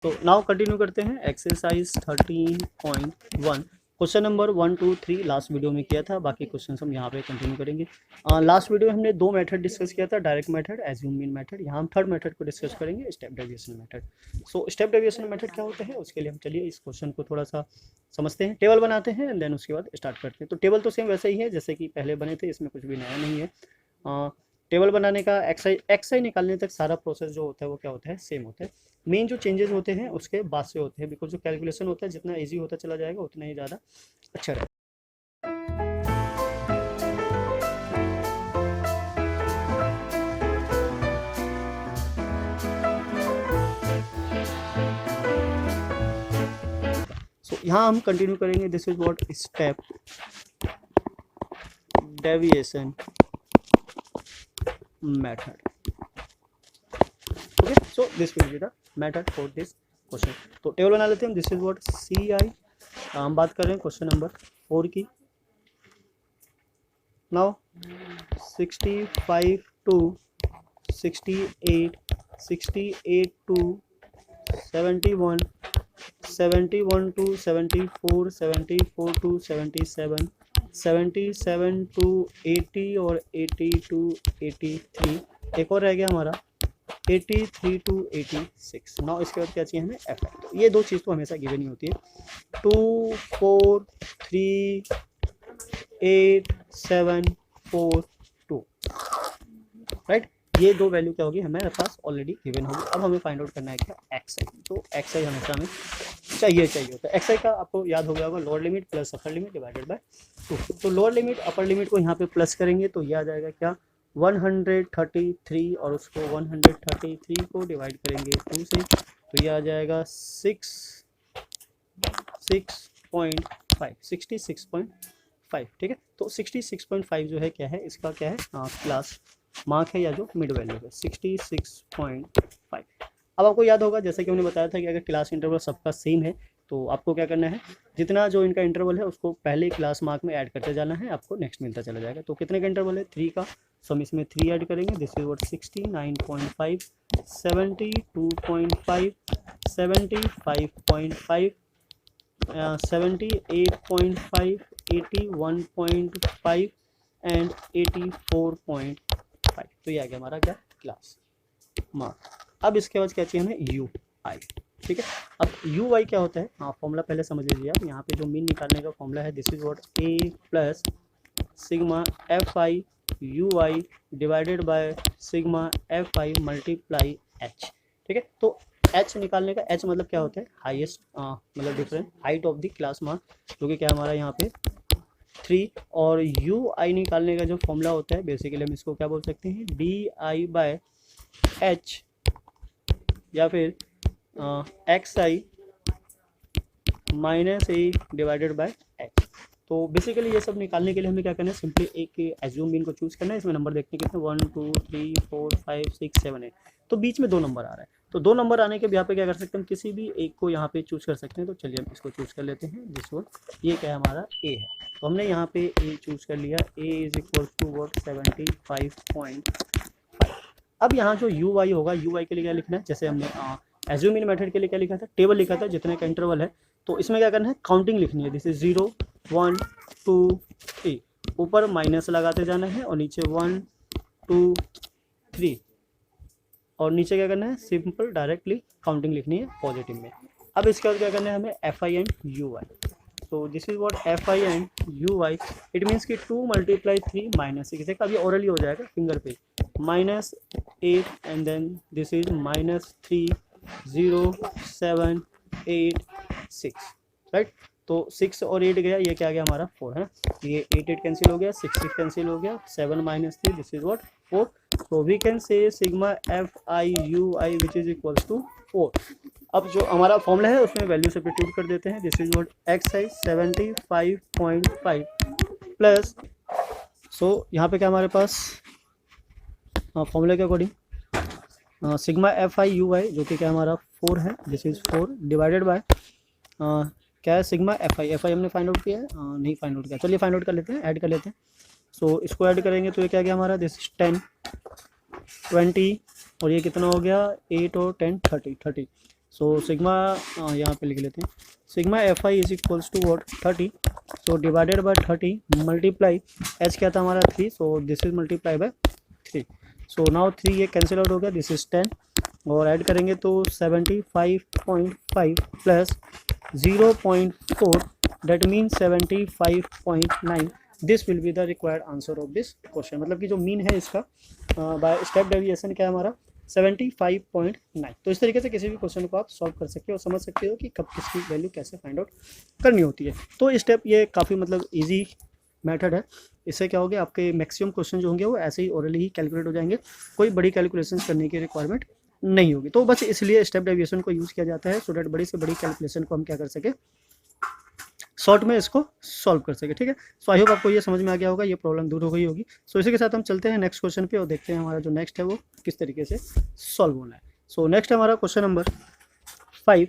तो now continue करते हैं exercise 13.1। Question number 1 2 3 last video में किया था, बाकी क्वेश्चन हम यहाँ पे कंटिन्यू करेंगे। लास्ट वीडियो में हमने दो मेथड डिस्कस किया था, direct method, assume mean method. यहाँ हम थर्ड मेथड को डिस्कस करेंगे, step deviation method. So step deviation method क्या होता है उसके लिए हम चलिए इस क्वेश्चन को थोड़ा सा समझते हैं, टेबल बनाते हैं एंड देन उसके बाद स्टार्ट करते हैं। तो टेबल तो सेम वैसे ही है जैसे कि पहले बने थे, इसमें कुछ भी नया नहीं है। टेबल बनाने का एक्सआई निकालने तक सारा प्रोसेस जो होता है वो क्या होता है, सेम होता है। मेन जो चेंजेस होते हैं उसके बाद से होते हैं, बिकॉज जो कैलकुलेशन होता है जितना इजी होता चला जाएगा उतना ही ज़्यादा अच्छा रहेगा। सो यहाँ हम कंटिन्यू करेंगे, this is what step deviation method. Okay, so this will be the method for this question. तो टेबल बना लेते हैं, this is what C I. हम बात कर रहे हैं क्वेश्चन नंबर 4 की। Now 65 to 68, 68 to 71, 71 to 74, 74 to 77, 77 to 80 और 80 टू 83। एक और रह गया हमारा 83 टू 86। नाउ इसके बाद क्या चाहिए हमें, एफ आई। तो ये दो चीज़ तो हमेशा गिवन ही होती है, 2 4 3 8 7 4 2, राइट। ये दो वैल्यू क्या होगी हमारे पास ऑलरेडी गिवन होगी। अब हमें फाइंड आउट करना है क्या, एक्स आई। तो एक्स आई हमेशा हमें चाहिए होता है। एक्स आई का आपको याद हो गया होगा, lower limit plus upper limit divided by 2। तो लोअर लिमिट अपर लिमिट को यहाँ पे प्लस करेंगे तो ये आ जाएगा क्या, 133, और उसको 133 को डिवाइड करेंगे 2 से तो ये आ जाएगा 66.5, ठीक है। तो 66.5 जो है क्या है, इसका क्या है, क्लास मार्क है या जो मिड वैल्यू है 66.5। अब आपको याद होगा जैसे कि हमने बताया था कि अगर क्लास इंटरवल सबका सेम है तो आपको क्या करना है, जितना जो इनका इंटरवल है उसको पहले क्लास मार्क में ऐड करते जाना है, आपको नेक्स्ट मिलता चला जाएगा। तो कितने का इंटरवल है, 3 का, सो हम इसमें 3 ऐड करेंगे, दिस इज व्हाट 69.5, 72.5, 75.5, 78.5, 81.5 एंड 84.5। तो ये आ गया हमारा क्या, क्लास मार्क। अब इसके बाद क्या चाहिए हमें, यू आई, ठीक है। अब यू आई क्या होता है, हाँ फॉर्मूला पहले समझ लीजिए आप। यहाँ पे जो मीन निकालने का फॉर्मूला है, this is what A plus sigma F I U I divided by sigma F I multiply H, ठीक है। तो एच निकालने का, एच मतलब क्या होता है, हाईएस्ट मतलब difference height of the class mark, जो कि क्या हमारा यहाँ पे 3। और यू आई निकालने का जो फॉर्मूला होता है बेसिकली हम इसको क्या बोल सकते हैं, डी आई बाय एच या फिर x I minus A divided by H. तो बेसिकली ये सब निकालने के लिए हमें क्या करना है, सिंपली एक एज्यूम मीन को चूज करना है। इसमें नंबर देखने कितने, 1 2 3 4 5 6 7 8, तो बीच में 2 नंबर आ रहा है। तो 2 नंबर आने के यहाँ पे क्या कर सकते हैं, हम किसी भी एक को यहाँ पे चूज कर सकते हैं। तो चलिए हम इसको चूज कर लेते हैं, जिस वो ये क्या है हमारा ए है। तो हमने यहाँ पे ए चूज कर लिया, ए इज इक्वल टू वॉट 75.5। अब यहाँ जो यू वाई होगा, यू वाई के लिए क्या लिखना है, जैसे हमने एज्यूम इन मेथड के लिए क्या लिखा था, टेबल लिखा था जितने का इंटरवल है। तो इसमें क्या करना है, काउंटिंग लिखनी है, जैसे 0 1 2 3, ऊपर माइनस लगाते जाना है और नीचे 1 2 3, और नीचे क्या करना है, सिंपल डायरेक्टली काउंटिंग लिखनी है पॉजिटिव में। अब इसके बाद क्या करना है हमें, F I and U Y. तो this is what F I and U Y, it means कि 2 मल्टीप्लाई 3 माइनस 6, देखा अभी ओरली हो जाएगा फिंगर पे, -8 and then this is -3 0 7 8 6, right. तो 6 और 8 गया, ये क्या आ गया हमारा 4 है, ये 8 8 कैंसिल हो गया, 6 6 कैंसिल हो गया, 7 - 3 दिस इज व्हाट 4। तो we can say sigma F I U I which is equal to 4। अब जो हमारा फॉर्मूला है उसमें वैल्यू सब्स्टिट्यूट कर देते हैं, this is what X I 75.5 plus, so यहाँ पे क्या हमारे पास फॉर्मूला के according sigma F I U I जो कि क्या हमारा 4 है, दिस इज 4 डिवाइडेड बाय क्या है, सिग्मा एफ आई हमने फाइंड आउट किया है, नहीं फाइंड आउट किया, चलिए फाइंड आउट कर लेते हैं, ऐड कर लेते हैं। सो इसको ऐड करेंगे तो ये क्या गया हमारा, दिस इज 10 20 और ये कितना हो गया 8 और 10 30, सो सिग्मा यहाँ पे लिख लेते हैं, sigma F I is equals to what 30, so divided by 30 multiply H क्या था हमारा 3, so this is multiply by 3। So now 3 ये कैंसिल आउट हो गया, दिस इज 10 और ऐड करेंगे तो 75.5 plus 0.4 that mean 75.9, this will be the required answer of this question. मतलब कि जो मीन है इसका बाय स्टेप डेविएशन क्या है हमारा 75.9। तो इस तरीके से किसी भी क्वेश्चन को आप सॉल्व कर सकते हो और समझ सकते हो कि कब किसकी वैल्यू कैसे फाइंड आउट करनी होती है। तो स्टेप ये काफ़ी मतलब ईजी मेथड है। इससे क्या होगा, आपके मैक्सिमम क्वेश्चन जो होंगे वो ऐसे ही ओरली ही कैलकुलेट हो जाएंगे, कोई बड़ी कैलकुलेशन करने की रिक्वायरमेंट नहीं होगी। तो बस इसलिए स्टेप डेविएशन को यूज़ किया जाता है सो डैट बड़ी से बड़ी कैलकुलेशन को हम क्या कर सके, शॉर्ट में इसको सॉल्व कर सके। ठीक है, सो आई होप आपको ये समझ में आ गया होगा, ये प्रॉब्लम दूर हो गई होगी। सो इसी के साथ हम चलते हैं नेक्स्ट क्वेश्चन पे और देखते हैं हमारा जो नेक्स्ट है वो किस तरीके से सॉल्व होना है। सो नेक्स्ट हमारा question number 5,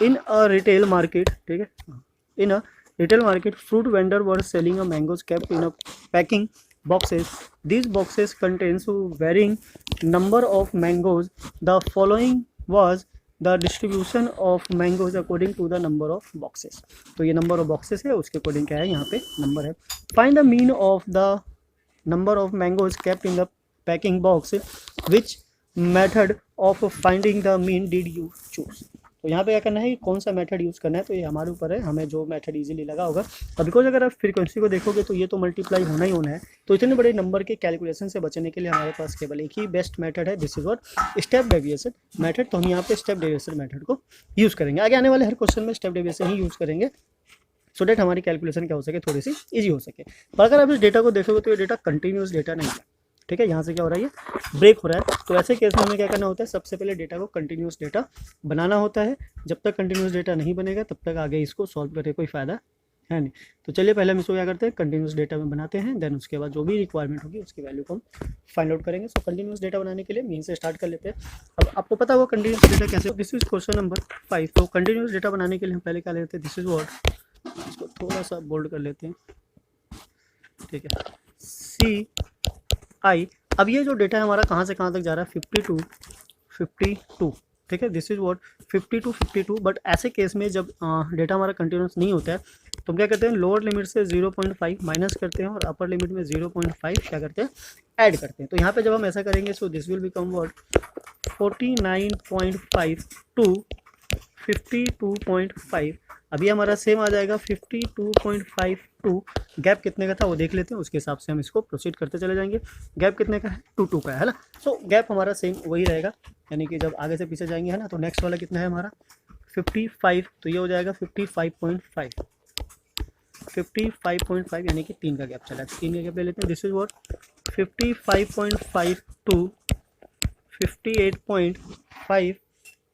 in a retail market, ठीक है, in a retail market fruit vendor were selling a mangoes kept in a packing boxes. These boxes contains varying number of mangoes. The following was the distribution of mangoes according to the number of boxes. तो ये number of boxes है, उसके according क्या है यहाँ पे number है। Find the mean of the number of mangoes kept in the packing box. Which method of finding the mean did you choose? तो यहाँ पे क्या करना है, कौन सा मेथड यूज़ करना है, तो ये हमारे ऊपर है, हमें जो मेथड इजीली लगा होगा। अब बिकॉज अगर आप फ्रीक्वेंसी को देखोगे तो ये तो मल्टीप्लाई होना ही होना है, तो इतने बड़े नंबर के कैलकुलेशन से बचने के लिए हमारे पास केवल एक ही बेस्ट मेथड है, this is what step deviation method. तो हम यहाँ पे स्टेप डेविएशन मेथड को यूज़ करेंगे। आगे आने वाले हर क्वेश्चन में स्टेप डेविएशन ही यूज़ करेंगे सो डेट हमारी कैलकुलेशन क्या हो सके, थोड़ी सी ईजी हो सके। पर अगर आप इस डेटा को देखोगे तो ये डेटा कंटिन्यूस डेटा नहीं है। ठीक है, यहाँ से क्या हो रहा है, ये ब्रेक हो रहा है। तो ऐसे केस में हमें क्या करना होता है, सबसे पहले डेटा को कंटिन्यूस डेटा बनाना होता है। जब तक कंटिन्यूस डेटा नहीं बनेगा तब तक आगे इसको सॉल्व करके कोई फ़ायदा है नहीं। तो चलिए पहले हम इसको क्या करते हैं, कंटिन्यूस डेटा में बनाते हैं, देन उसके बाद जो भी रिक्वायरमेंट होगी उसकी वैल्यू को हम फाइंड आउट करेंगे। सो कंटिन्यूस डेटा बनाने के लिए मीन से स्टार्ट कर लेते हैं। अब आपको पता होगा कंटिन्यूस डेटा कैसे, दिस इज क्वेश्चन नंबर 5। तो कंटिन्यूस डेटा बनाने के लिए हम पहले क्या लेते हैं, दिस इज व्हाट, इसको थोड़ा सा बोल्ड कर लेते हैं, ठीक है, सी आई। अब ये जो डेटा है हमारा कहाँ से कहाँ तक जा रहा है, 52, ठीक है, दिस इज व्हाट 52, बट ऐसे केस में जब डेटा हमारा कंटिन्यूस नहीं होता है तो हम क्या करते हैं, लोअर लिमिट से 0.5 माइनस करते हैं और अपर लिमिट में 0.5 क्या करते हैं, ऐड करते हैं। तो यहाँ पे जब हम ऐसा करेंगे so this will become what 49.5 to 52.5। अभी हमारा सेम आ जाएगा 52.5 टू गैप कितने का था वो देख लेते हैं, उसके हिसाब से हम इसको प्रोसीड करते चले जाएंगे। गैप कितने का है, 2 का है ना। सो गैप हमारा सेम वही रहेगा, यानी कि जब आगे से पीछे जाएंगे है ना, तो नेक्स्ट वाला कितना है हमारा 55, तो ये हो जाएगा 55.5 यानी कि 3 का गैप चला है। 3 का गैप ले लेते हैं, this is what 55.5 to 58.5।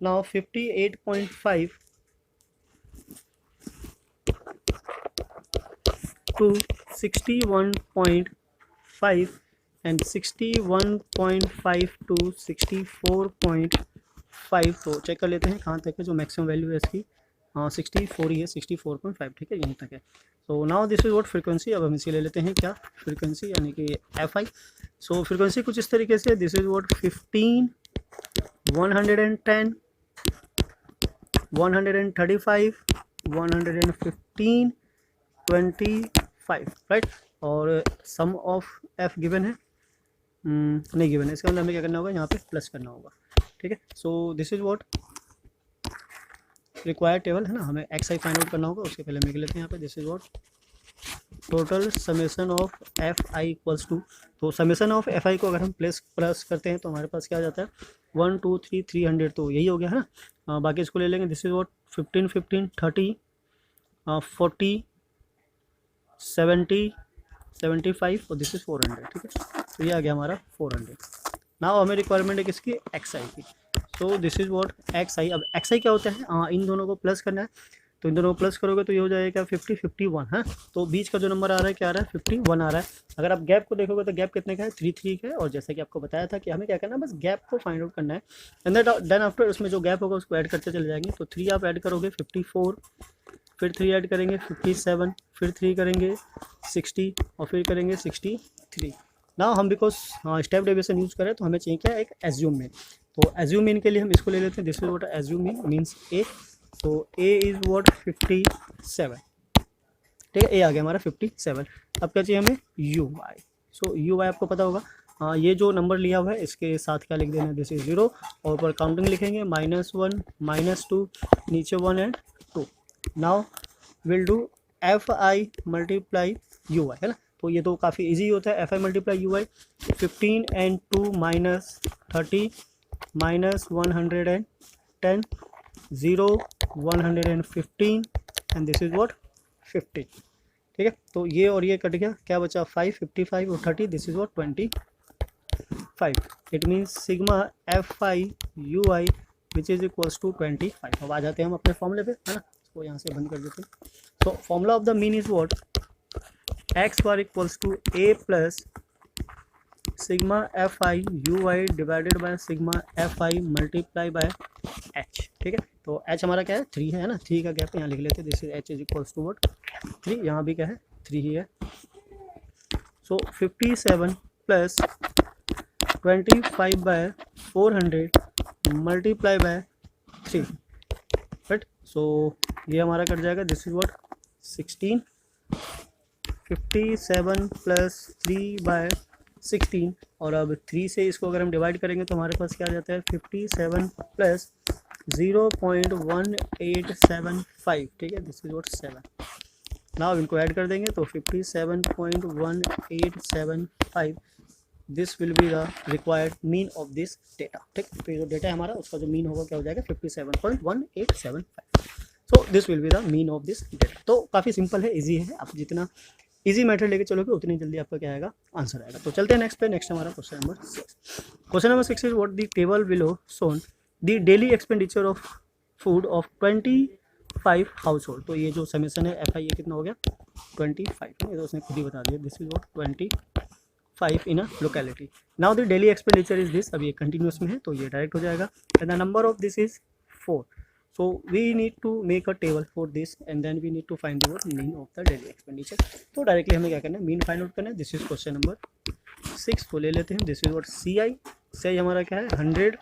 Now 58.5 to 61.5 and 61.5 to 64.5। तो चेक कर लेते हैं कहाँ तक है, जो मैक्सिमम वैल्यू है इसकी 64 ही है, 64.5, ठीक है, यहीं तक है। So now this is what frequency. अब हम इसे ले लेते हैं क्या, फ्रीक्वेंसी यानी कि एफ आई। सो फ्रीक्वेंसी कुछ इस तरीके से, दिस इज व्हाट 15, 110, 135, 115, 25, राइट। और सम ऑफ एफ गिवन है, नहीं गिवन है, इसका मतलब हमें क्या करना होगा, यहाँ पे प्लस करना होगा, ठीक है। सो this is what required table है ना, हमें एक्स आई फाइंड आउट करना होगा। उसके पहले हम लिख लेते हैं यहाँ पे, this is what total summation of F I equals to. तो समेसन ऑफ एफ आई को अगर हम प्लस करते हैं तो हमारे पास क्या आ जाता है 1 2 3 300, तो यही हो गया है ना। बाकी इसको ले लेंगे, दिस इज व्हाट 15 15 30 40 70 75 और दिस इज 400, ठीक है। तो ये आ गया हमारा 400। नाउ हमें रिक्वायरमेंट है किसकी, एक्स आई की। तो दिस इज व्हाट एक्स आई। अब एक्स आई क्या होता है, इन दोनों को प्लस करना है, तो इन दोनों को प्लस करोगे तो ये हो जाएगा 50 51 है। तो बीच का जो नंबर आ रहा है क्या आ रहा है, 51 आ रहा है। अगर आप गैप को देखोगे तो गैप कितने का है, 3 का है। और जैसे कि आपको बताया था कि हमें क्या करना है, बस गैप को फाइंड आउट करना है, एंड देन आफ्टर उसमें जो गैप होगा उसको ऐड करते चले जाएंगे। तो 3 आप ऐड करोगे 54, फिर 3 ऐड करेंगे 57, फिर 3 करेंगे 60 और फिर करेंगे 63। ना हम बिकॉज स्टेप डेविएशन यूज़ करें तो हमें चाहिए क्या, एक एज्यूम में। तो एज्यूम मीन के लिए हम इसको ले लेते हैं, this is what assume mean means A, तो ए इज व्हाट 57, ठीक है, ए आ गया हमारा 57। अब क्या चाहिए हमें U Y, so U Y आपको पता होगा, ये जो नंबर लिया हुआ है इसके साथ क्या लिख देना है, दिस इज 0 और ऊपर काउंटिंग लिखेंगे -1 -2 नीचे 1 and 2। Now will do F I multiply U Y, है ना, तो ये तो काफ़ी इजी होता है, F I multiply U Y, 15 and 2 -30 -110 0 115 and this is what 50, ठीक है। तो ये और ये कट गया, क्या बचा 5 55 और 30, this is what 25। It means sigma F I U I which is equals to 25। अब आ जाते हैं हम अपने फॉर्मूले पे, है ना, इसको यहाँ से बंद कर देते हैं। तो formula of the mean is what, X bar equals to A plus sigma F I U I divided by sigma F I multiply by H, ठीक है। तो एच हमारा क्या है 3 है ना, 3 का गैप यहाँ लिख लेते हैं, this is H is equals to what 3, यहाँ भी क्या है 3 ही है। So 57 plus 25 by 400 multiply by 3, right. So ये हमारा कट जाएगा, this is what 16, 57 plus 3 by 16 और अब 3 से इसको अगर हम डिवाइड करेंगे तो हमारे पास क्या आ जाता है 57 प्लस 0.1875, ठीक है, दिस इज व्हाट 7। नाउ इनको ऐड कर देंगे तो 57.1875, this will be the required mean of this data, ठीक। तो ये जो डेटा है हमारा उसका जो मीन होगा क्या हो जाएगा 57.1875। सो this will be the mean of this data. तो काफ़ी सिंपल है, इजी है, आप जितना इजी मेथड लेके चलोगे उतनी जल्दी आपका क्या आएगा आंसर आएगा। तो चलते हैं नेक्स्ट पे, नेक्स्ट हमारा question number 6। Question number 6 is what the table below shown the daily expenditure of food of 25 house hold. तो ये जो समेसन है एफ आई ये कितना हो गया 25, ये तो उसने खुद ही बता दिया, this is what 25 in a locality. Now the daily expenditure is this, अब ये कंटिन्यूस में है तो ये डायरेक्ट हो जाएगा, and the number of this is 4। So we need to make a table for this and then we need to find the mean of the daily expenditure। तो directly हमें क्या करना है, मीन फाइंड आउट करना है। This is question number 6 को ले लेते हैं, दिस इज व्हाट सी आई हमारा क्या है 100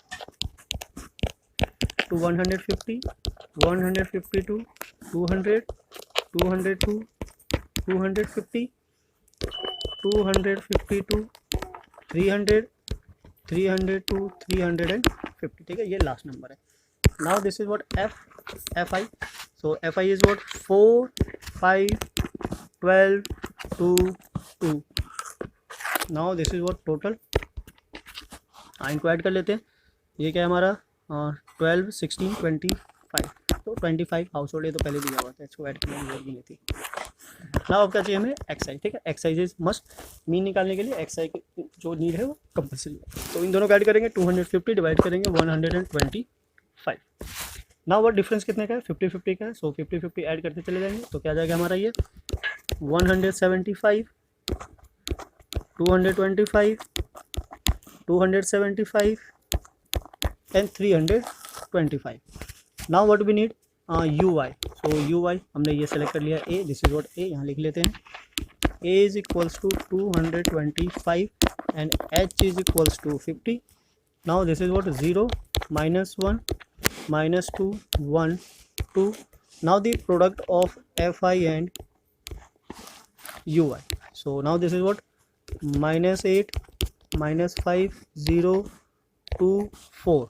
to 150 152 200 202 250 252 300 300 to 350, ठीक है, ये लास्ट नंबर है। Now this is what fi, so fi is what 4 5 12 2 2। now this is what total, इनको ऐड कर लेते हैं, ये क्या है हमारा 12 16 25, तो 25 हाउस होल्ड, ये तो पहले दिया हुआ था, इसको ऐड करने की जरूरत भी नहीं थी। नाउ अब क्या चाहिए हमें एक्सआई, ठीक है, एक्सआई इज मस्ट, मीन निकालने के लिए एक्सआई की जो नीड है वो कंपल्सरी है। तो इन दोनों को ऐड करेंगे, 250 डिवाइड करेंगे 125। नाउ वो डिफरेंस कितने का है 50-50 का है, सो 50-50 ऐड करते चले जाएंगे तो क्या जाएगा हमारा ये 175 225 275 and 325। Now what we need U Y, so U Y हमने ये सेलेक्ट कर लिया A, this is what A, यहाँ लिख लेते हैं A is equals to 225 and H is equals to 50। Now this is what 0 -1 -2 1 2। now the product of fi and ui, so now this is what -8 -5 0 2 4,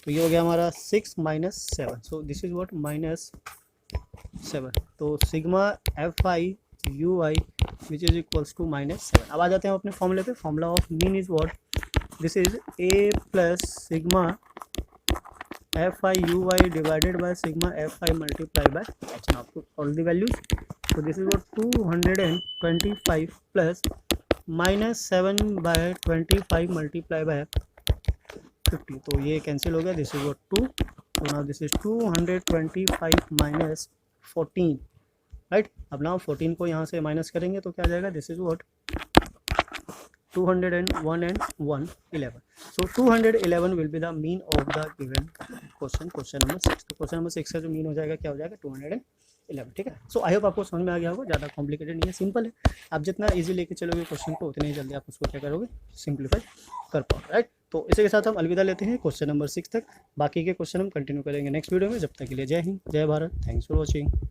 तो ये हो गया हमारा 6 -7, so this is what -7। तो sigma fi ui which is equals to -7। अब आ जाते हैं अपने फॉर्मूले पे, formula of mean is what, this is a plus sigma F I U Y divided by sigma F I multiply by H. Now put all the values, तो this is what 225 plus -7 by 25 multiply by 50, तो ये cancel हो गया, this is what 2, तो now this is 225 minus 14, right. अब now 14 को यहाँ से माइनस करेंगे तो क्या आ जाएगा, this is what 201 and 1 11, so 211 will be the mean of the given question number 6। तो क्वेश्चन नंबर 6 का जो मीन हो जाएगा क्या हो जाएगा 211, ठीक है। सो आई होप आपको समझ में आ गया होगा, ज़्यादा कॉम्प्लिकेटेड नहीं है, सिंपल है। आप जितना इजी लेके चलोगे क्वेश्चन को उतने ही जल्दी आप उसको क्या करोगे सिंप्लीफाई कर पाओगे, राइट। तो इसी के साथ हम अलविदा लेते हैं क्वेश्चन नंबर 6 तक। बाकी के क्वेश्चन हम कंटिन्यू करेंगे नेक्स्ट वीडियो में। जब तक के लिए जय हिंद, जय भारत, थैंक्स फॉर वॉचिंग।